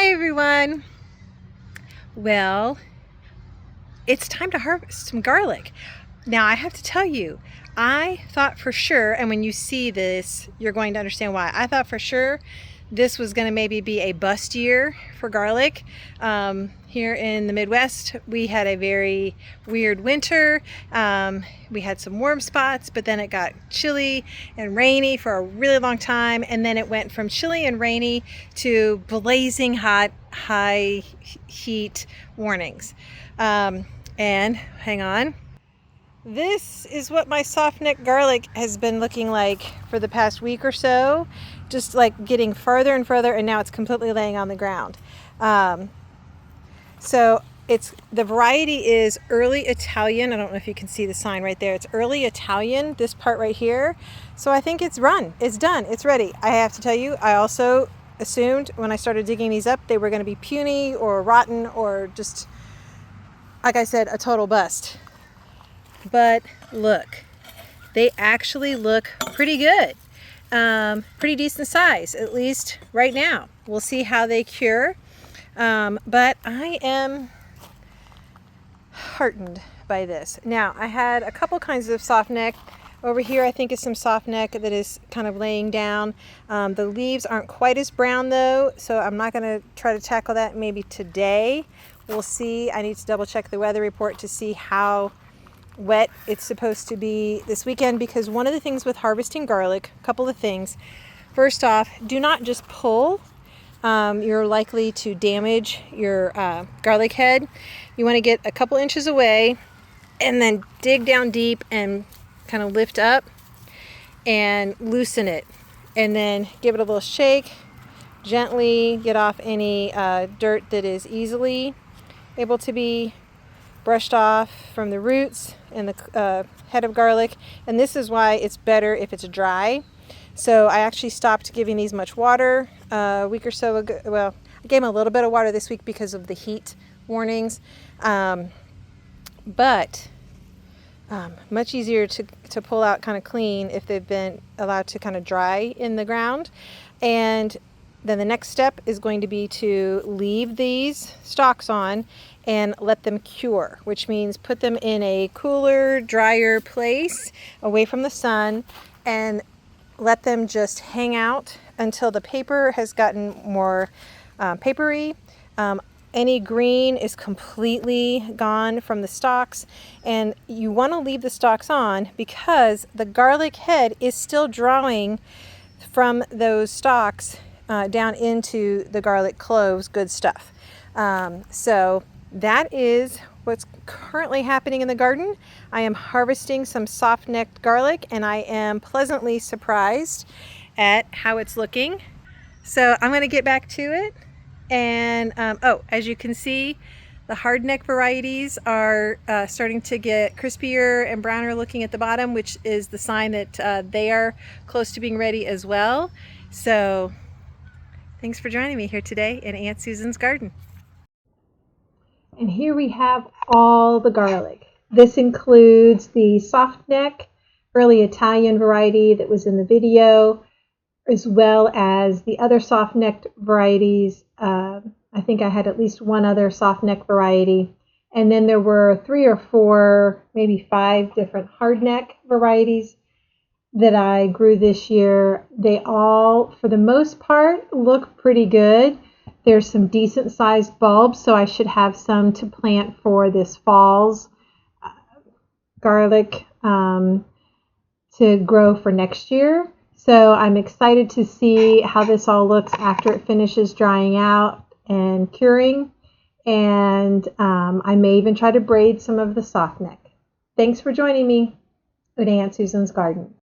Hi everyone. Well, it's time to harvest some garlic. Now I have to tell you, I thought for sure, and when you see this, you're going to understand why. I thought for sure this was going to maybe be a bust year for garlic. Here in the Midwest, we had a very weird winter. We had some warm spots, but then it got chilly and rainy for a really long time. And then it went from chilly and rainy to blazing hot, high heat warnings. And hang on. This is what my soft neck garlic has been looking like for the past week or so, just like getting further and further, and now it's completely laying on the ground. So the variety is early Italian. I don't know if you can see the sign right there. It's early Italian, this part right here. So I think it's done, it's ready. I have to tell you, I also assumed when I started digging these up, they were going to be puny or rotten or just, like I said, a total bust. But look, they actually look pretty good. Pretty decent size, at least right now. We'll see how they cure. But I am heartened by this. Now, I had a couple kinds of soft neck. Over here, I think is some soft neck that is kind of laying down. The leaves aren't quite as brown though, so I'm not going to try to tackle that maybe today. We'll see. I need to double check the weather report to see how wet it's supposed to be this weekend, because one of the things with harvesting garlic, a couple of things. First off, do not just pull. You're likely to damage your garlic head. You want to get a couple inches away and then dig down deep and kind of lift up and loosen it, and then give it a little shake, gently get off any dirt that is easily able to be brushed off from the roots and the head of garlic. And this is why it's better if it's dry. So I actually stopped giving these much water a week or so ago. Well, I gave them a little bit of water this week because of the heat warnings. But much easier to pull out kind of clean if they've been allowed to kind of dry in the ground. And then the next step is going to be to leave these stalks on and let them cure, which means put them in a cooler, drier place away from the sun and let them just hang out until the paper has gotten more papery. Any green is completely gone from the stalks, and you want to leave the stalks on because the garlic head is still drawing from those stalks down into the garlic cloves, good stuff. So that is what's currently happening in the garden. I am harvesting some soft-necked garlic, and I am pleasantly surprised at how it's looking. So I'm going to get back to it. And as you can see, the hard neck varieties are starting to get crispier and browner looking at the bottom, which is the sign that they are close to being ready as well. So thanks for joining me here today in Aunt Susan's garden. And here we have all the garlic. This includes the soft neck, early Italian variety that was in the video, as well as the other soft necked varieties. I think I had at least one other soft neck variety. And then there were 3 or 4, maybe 5 different hard neck varieties that I grew this year. They all, for the most part, look pretty good. There's some decent sized bulbs, so I should have some to plant for this fall's garlic to grow for next year. So I'm excited to see how this all looks after it finishes drying out and curing. And I may even try to braid some of the soft neck. Thanks for joining me at Aunt Susan's garden.